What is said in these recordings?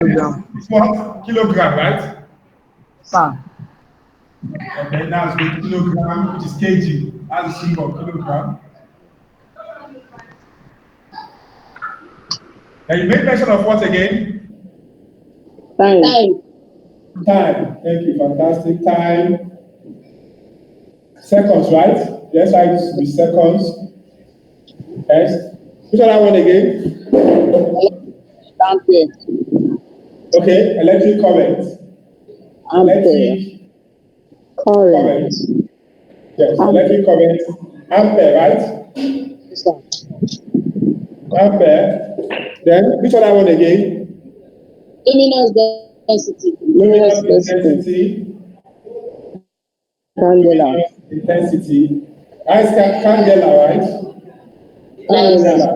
It's what? Kilogram, right? Sir. Okay, that's good. Kilogram, which is kg. That's the symbol, kilogram. And you made mention of what again? Time. Time. Thank you. Fantastic. Time. Seconds, right? Yes, I used to be seconds. Yes. Which other one again? Ampere. Okay, electric current. Electric current. Yes, electric current. Ampere, right? Yes, sir. Ampere. Then, which other one again? Luminous density. Luminous intensity. Candela. Luminous intensity. Ice candela, right? Candela.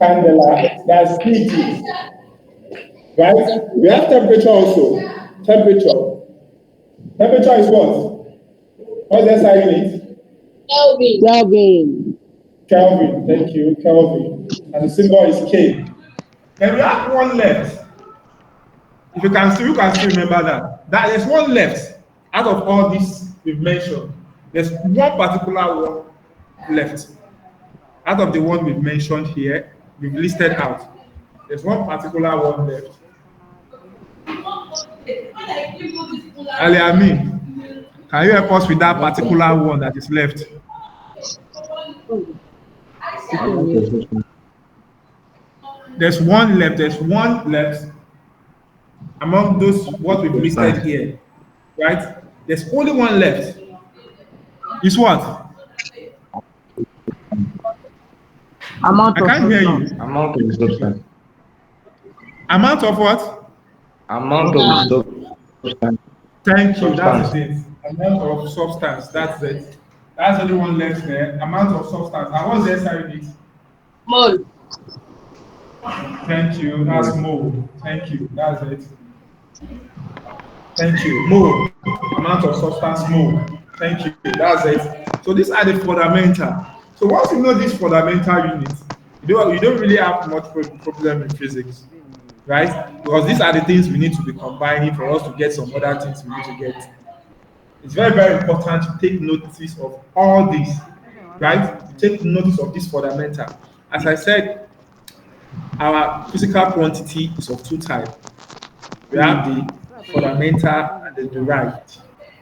Candela. That's heat. Right? We have temperature also. Temperature. Temperature is what? What's the SI unit? Kelvin. Kelvin. Thank you. Kelvin. And the symbol is K. Then we have one left. If you can still remember that. There's one left out of all these we've mentioned. There's one particular one left. Out of the one we've mentioned here, we've listed out. There's one particular one left. Ali Amin, can you help us with that particular one that is left? There's one left among those what we've listed here, right? There's only one left. It's what? Amount I can't hear you. Amount of substance. Amount of what? Amount of substance. Thank you. That's it. Amount of substance. That's it. That's the only one left there. Amount of substance. And what's the SI unit? Mole. Thank you. That's mole. Thank you. That's it. Thank you. Mole. Amount of substance, mole. Thank you. That's it. So these are the fundamental. So once you know these fundamental units, you don't really have much problem in physics, right? Because these are the things we need to be combining for us to get some other things we need to get. It's very, very important to take notice of all these, right? Take notice of this fundamental. As I said, our physical quantity is of two types. We have the fundamental and the derived,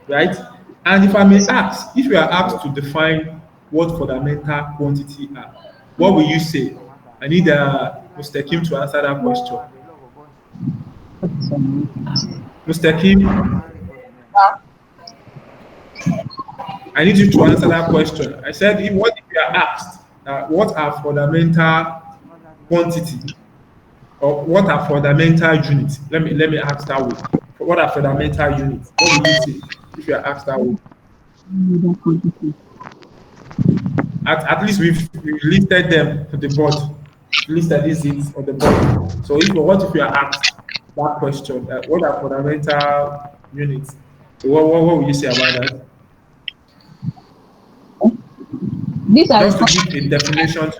right? And if I may ask, if you are asked to define what fundamental quantity are, what will you say? I need Mr. Kim to answer that question. Mr. Kim, I need you to answer that question. I said, what if you are asked, what are fundamental quantity? Or what are fundamental units? Let me ask that way. What are fundamental units? What would you say if you are asked that way? At least we've listed them on the board. Listed these things on the board. So what if you are asked that question? What are fundamental units? So what will you say about that? These are Just to give a definition.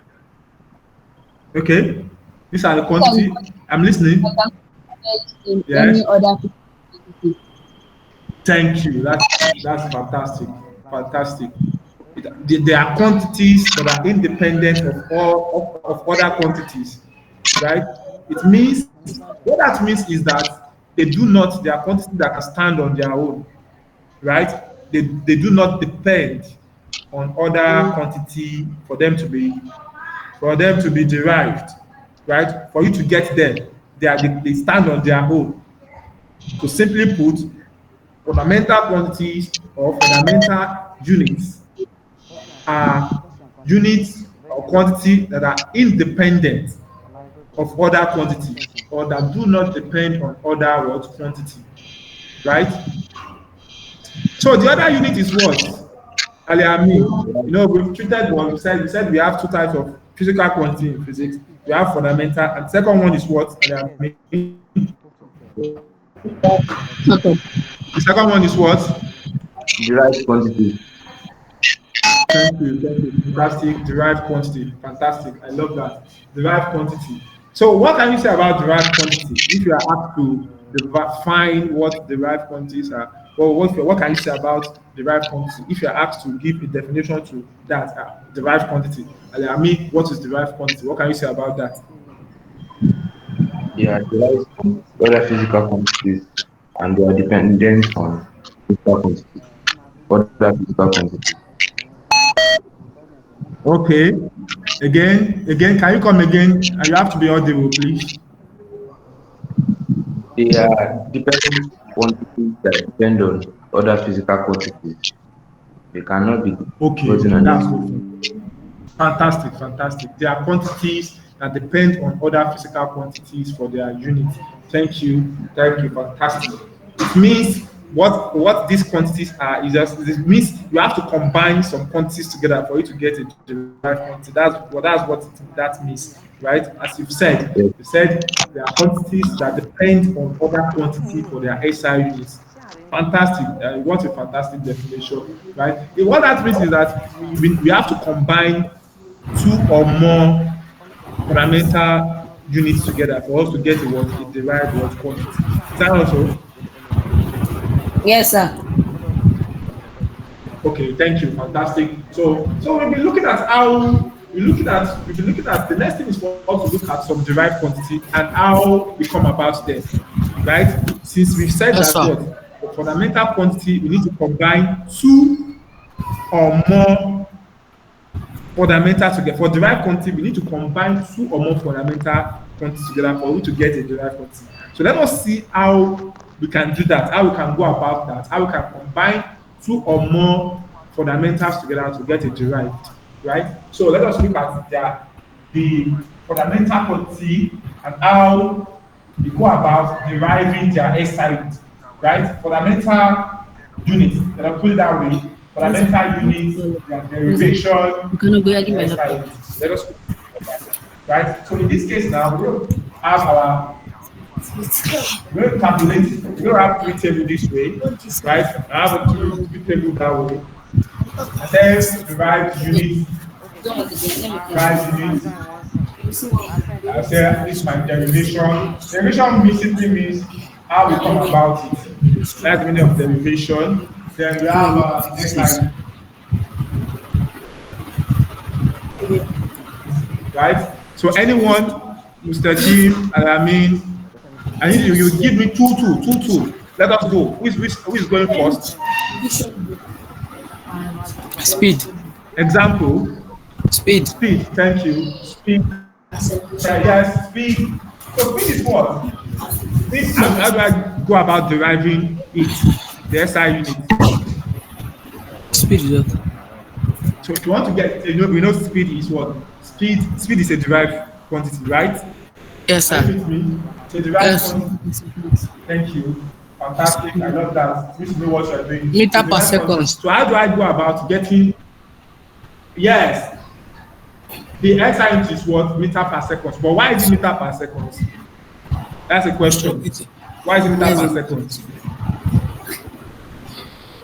Okay. These are the quantity. I'm listening. in Yes. any other. Thank you. That's fantastic. Fantastic. There are quantities that are independent of all of other quantities, right? It means what that means is that they are quantities that can stand on their own, right? They do not depend on other quantity for them to be derived, right? For you to get them, they stand on their own. To simply put, fundamental quantities or fundamental units are units or quantity that are independent of other quantity or that do not depend on other quantity, right? So the other unit is what? We've treated one. We said we have two types of physical quantity in physics. We have fundamental, and the second one is what? The second one is what? Derived quantity. Thank you. Fantastic. Derived quantity. Fantastic. I love that. Derived quantity. So what can you say about derived quantity? If you are asked to define what derived quantities are, well, what can you say about derived quantity? If you are asked to give a definition to that derived quantity, I mean, what is derived quantity? What can you say about that? They are derived from other physical quantities and they are dependent on physical quantities, other physical quantities. Okay. Again, can you come again? And you have to be audible, please. They are dependent quantities that depend on other physical quantities. They cannot be Okay, gotten okay, on that's them. good. Fantastic, fantastic. There are quantities that depend on other physical quantities for their unit. Thank you, fantastic. It means what these quantities are is just it means you have to combine some quantities together for you to get a derived quantity. That means, right? As Yes, you said there are quantities that depend on other quantity for their SI units. Fantastic. What a fantastic definition, right? What that means is that we have to combine two or more fundamental units together for us to get a derived quantity. Is that also? Yes, sir. Okay, thank you. Fantastic. So we'll be looking at the next thing is for us to look at some derived quantity and how we come about them, right? Since we've said Yes, that sir. what for fundamental quantity we need to combine two or more fundamental together. For derived quantity, we need to combine two or more fundamental quantities together for we to get a derived quantity. So let us see how we can do that, how we can go about that, how we can combine two or more fundamentals together to get a derived, right? So let us look at the fundamental quantity and how we go about deriving their SI, right? Fundamental units, let us put it that way, fundamental units, their derivation, and their SI units. Let us right? So in this case now, we will have we will calculate, we will have three tables this way, right? I have a three table that way. And then derive unit, derive unit. I say this is my derivation. Derivation basically means how we come about it. That's the meaning of derivation. Then we have SI, right? So anyone, Mr. Jim, Alamin, I need you give me two. Let us go. Who is going first? Speed. Example, Speed. speed. Thank you. Speed. Yes, speed. So speed is what? Speed. How do I go about deriving it? The SI unit. Speed is what? So if you want to get, we know speed is what? Speed is a derived quantity, right? Yes, Are sir. you with me? It's a derived Yes. quantity. Thank you. Fantastic. I love that. You know what you're doing. Meter So per derived quantity. second. So how do I go about getting? Yes, the SI unit is what meter per second. But why is it meter per second? That's a question. Why is it meter per second?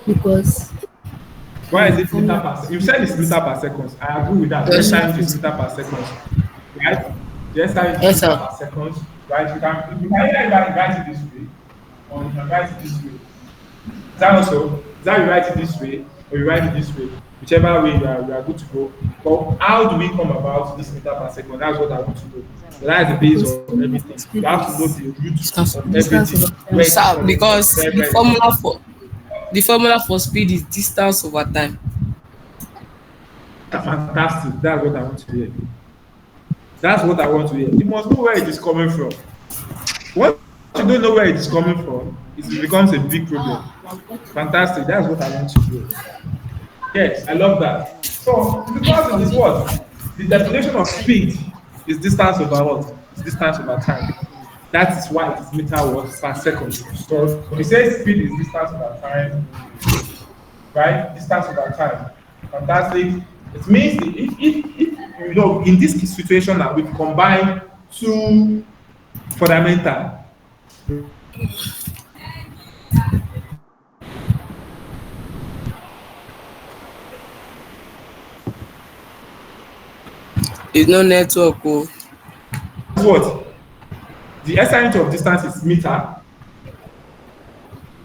Because Why is it meter per second? You said it's meter per second. I agree with that. The Yes. SI unit is meter per second. Right? The SI unit Yes, is meter sir. per second. Right? You can either write it this way or you can write it this way. Is that also? Is that you write it this way or you write it this way? Whichever way you are good to go. But how do we come about this meter per second? That's what I want to know. So that is the base of everything. You have to know the root Distance. of everything. Where it is Sir, coming from. because Very, very important. the formula for speed is distance over time. Fantastic. That's what I want to hear. That's what I want to hear. You must know where it is coming from. Once you don't know where it is coming from, it becomes a big problem. Fantastic. That's what I want to hear. Yes, I love that. So because it is what? The definition of speed is distance over what? Is distance over time. That is why it is meter what per second. So we say speed is distance over time, right? Distance over time. Fantastic. It means if you know in this situation now we combine two fundamental. It's no network. Oh. What? The SI unit of distance is meter.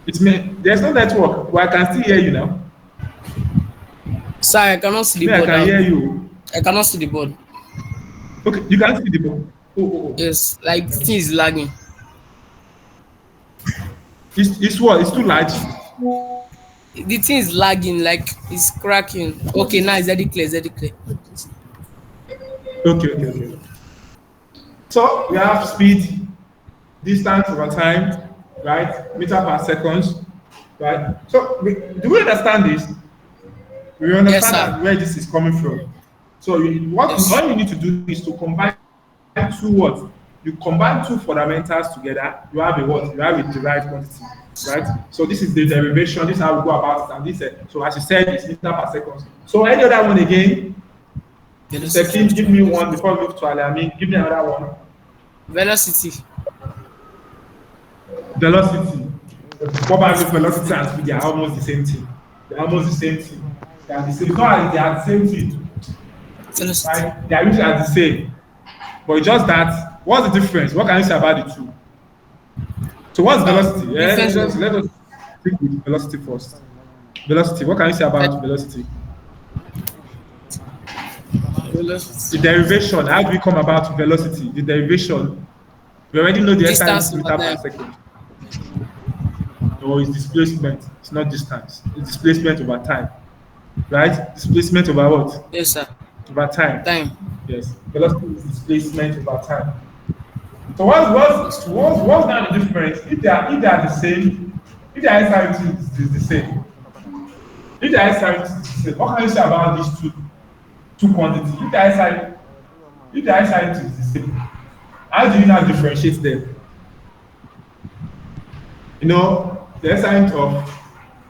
There's no network, but I can still hear you now. Sir, I cannot see the Me, I board can now. hear you. I cannot see the board. Okay, you can see the ball. Oh. Yes, like the thing is lagging. It's what? It's too large. The thing is lagging, like it's cracking. Okay, now it's very clear, it's very clear. Okay. So we have speed, distance over time, right? Meter per seconds, right? So do we understand this? We Yes, understand sir. that where this is coming from. So Yes. all you need to do is to combine two words. You combine two fundamentals together, you have a what? You have a derived quantity, right? So this is the derivation, this is how we go about it, and this so as you said, it's meter per second. So any other one again, Mr. Kim, give me one before we move to Alamin, give me another one. Velocity. Velocity. Probably velocity and speed, they are almost the same thing. They are almost the same thing. They are the same. It's not like they are the same thing, Velocity. right? They are usually the same. But it's just that, what's the difference? What can you say about the two? So what's velocity? Let us speak with velocity first. Velocity, what can you say about velocity? Velocity. The derivation, how do we come about velocity? The derivation, we already know the SI Distance is over meter per time. second. No, it's displacement. It's not distance. It's displacement over time. Right? Displacement over what? Yes, sir. Over time. Time. Yes. Velocity is displacement over time. So what's now the difference? If they are the same, if the SI is the same, if the SI is the same, what can you say about these two quantities? If the SI is the same, how do you now differentiate them? You know, the SI of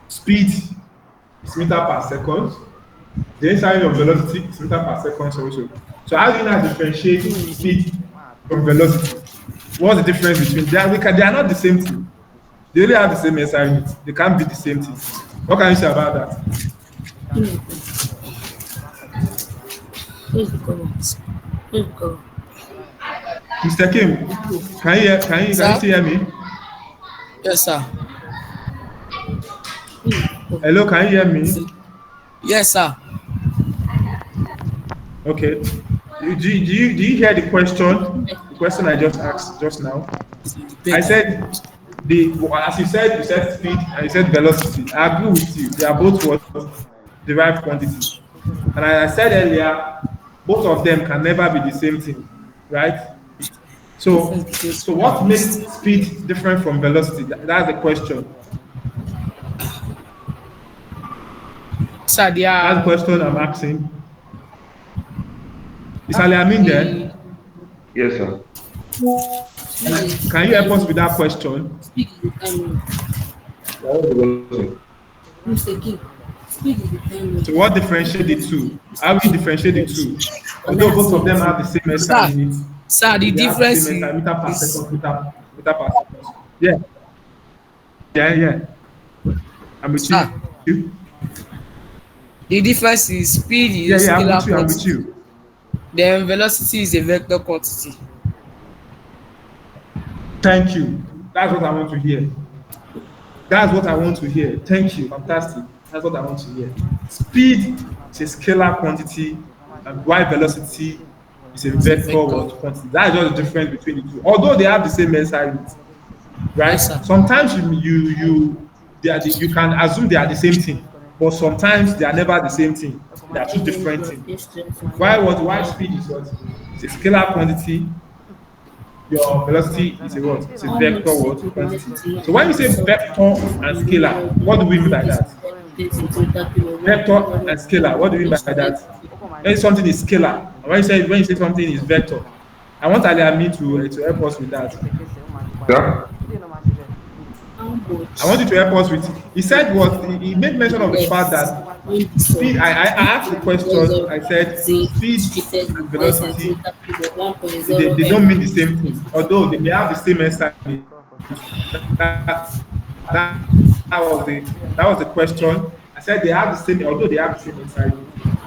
speed is meter per second. The SI of velocity is meter per second also. So how do you now differentiate speed from velocity? What's the difference between them? They are not the same thing. They only have the same SI unit. They can't be the same thing. What can you say about that? Mr. Kim, can you still hear me? Yes, sir. Hello, can you hear me? Yes, sir. Okay. Do you hear the question? The question I just asked just now. I said as you said speed and you said velocity. I agree with you. They are both what derived quantity. And as I said earlier, both of them can never be the same thing, right? So what makes speed different from velocity? That's the question. Sir, they That's the are question I'm asking. Is Aliamin there? Yes, sir. Can you help us with that question? Speak is the time. What was the question? Mr. King, speak is the time. So what differentiate the two? How we differentiate the two? Although both of them have the same SI unit, sir, the they have the difference same SI meter per is second, meter per second. Yeah. I'm with sir, you. the difference is speed Yeah, is a I'm scalar with you. I'm with quantity. you. Then velocity is a vector quantity. Thank you. That's what I want to hear. That's what I want to hear. Thank you. Fantastic. That's what I want to hear. Speed is a scalar quantity, and while velocity is a vector what quantity. That's just the difference between the two. Although they have the same SI unit, right? Yes, sir. Sometimes you can assume they are the same thing, but sometimes they are never the same thing. They are two different things. Why speed is what? It's a scalar quantity. Your velocity is a what? It's a vector what quantity. So when you say vector and scalar, what do we mean by that? Vector and scalar, what do we mean by that? When something is scalar, and when you say something is vector, I want Aliami to help us with that. Sir? I want you to help us with. He said what he made mention of the fact that speed. I asked the question. I said speed and velocity. They don't mean the same thing, although they may have the same SI. That, that was the question. I said they have the same, although they have the same SI,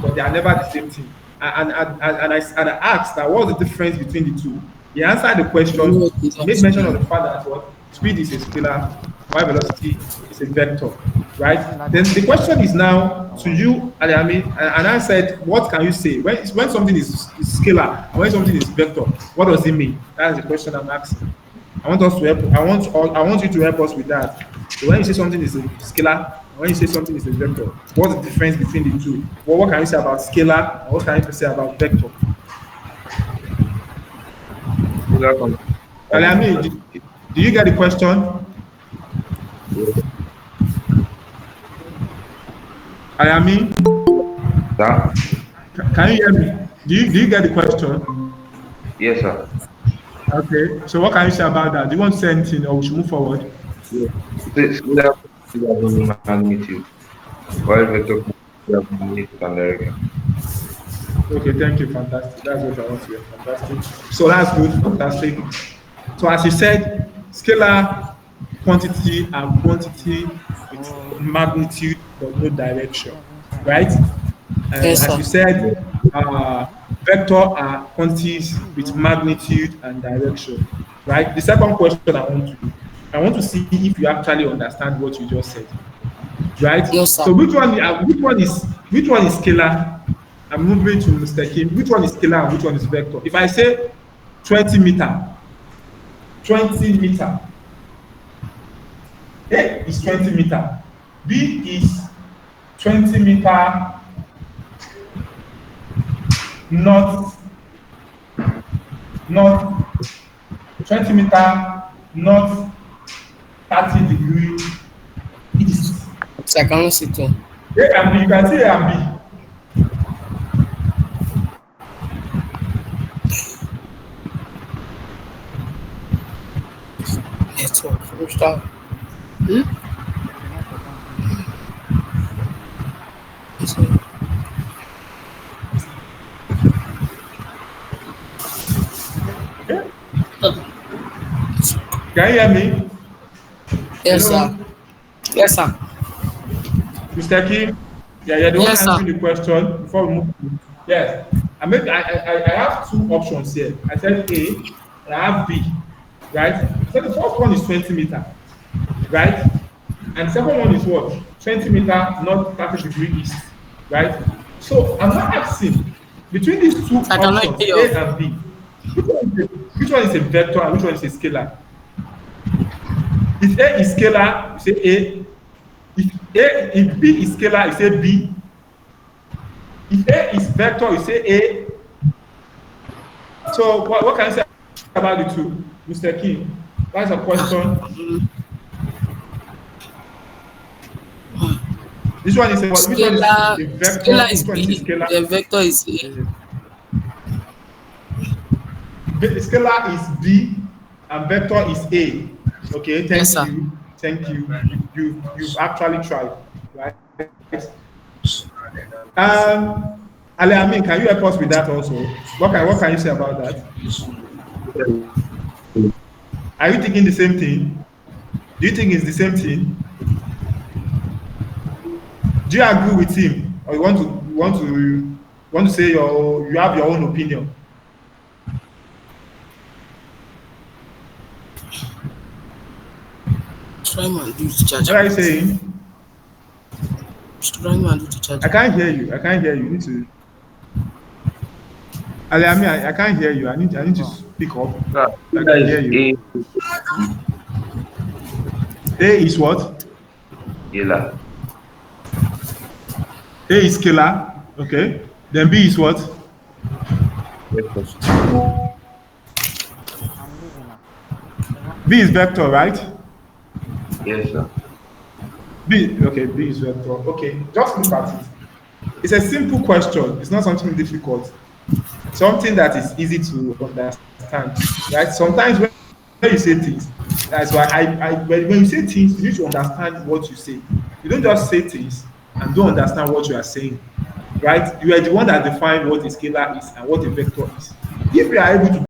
but they are never the same thing. And I asked that what's the difference between the two? He answered the You know question. what is He made mention of speed? the fact that what speed is a scalar, while velocity is a vector, right? Then the question is now to you, Aliami, and I said, what can you say when something is scalar and when something is vector? What does it mean? That's the question I'm asking. I want us to help. I want you to help us with that. So when you say something is a scalar and when you say something is a vector, what's the difference between the two? What can you say about scalar and what can you say about vector? Scalar quantity has Aliami, vector. do you get the question? Yes, Ayami, sir. can you hear me? Do you get the question? Yes, sir. Okay. So what can you say about that? Do you want to say anything or we should move forward? Yes. Scalar quantity has only magnitude, while vector quantity has magnitude and direction. Okay, thank you. Fantastic. That's what I want to hear. Fantastic. So that's good. Fantastic. So as you said, scalar quantity and quantity with magnitude but no direction, right? And Yes, as sir. you Yes. said, vector are quantities with magnitude and direction, right? The second question I want to see if you actually understand what you just said, right? No, sir. So which one is scalar? I'm moving to Mr. Kim. Which one is scalar and which one is vector? If I say 20 meter, 20 meter, A is 20 meter, B is 20 meter north, north, 20 meter north, 30-degree east. So I cannot see too. A and B, you can see A and Network. Which time? Hmm? B. Okay? Can you hear me? Yes, sir. Hello? Yes, sir. Mr. Kim? Yeah, you're the one Yes, sir. answering the question before we move. Yes. I have two options here. I said A and I have B, right? So the first one is 20 meter, right? And the second one is what? 20 meter, not 30-degree east, right? So I'm not asking between these two I cannot options, hear A you. and B, which one is a vector and which one is a scalar? If A is scalar, you say A. If B is scalar, you say B. If A is vector, you say A. So what can you say about the two, Mr. King? That's a question. This one is a what? Which one is Scalar, a vector? scalar is Which one is a B, scalar? then vector is A. Scalar is B and vector is A. Okay, Yes, thank sir. you. Thank you. You've actually tried, right? Ali Amin, can you help us with that also? What can you say about that? Are you thinking the same thing? Do you think it's the same thing? Do you agree with him, or you want to say you have your own opinion? Try and do the charge What are you about. saying? Try and do the charge I about. can't hear you. I can't hear you. You need to. Ali Amin, I can't hear you. I need to speak up Sir, so I scalar can is hear you. A A is what? scalar. A is scalar. Okay. Then B is what? Vector. B is vector, right? Yes, sir. B. Okay. B is vector. Okay. Just look at it. It's a simple question. It's not something difficult. Something that is easy to understand, right? Sometimes when you say things, that's why when you say things, you need to understand what you say. You don't just say things and don't understand what you are saying, right? You are the one that define what a scalar is and what a vector is. If you are able to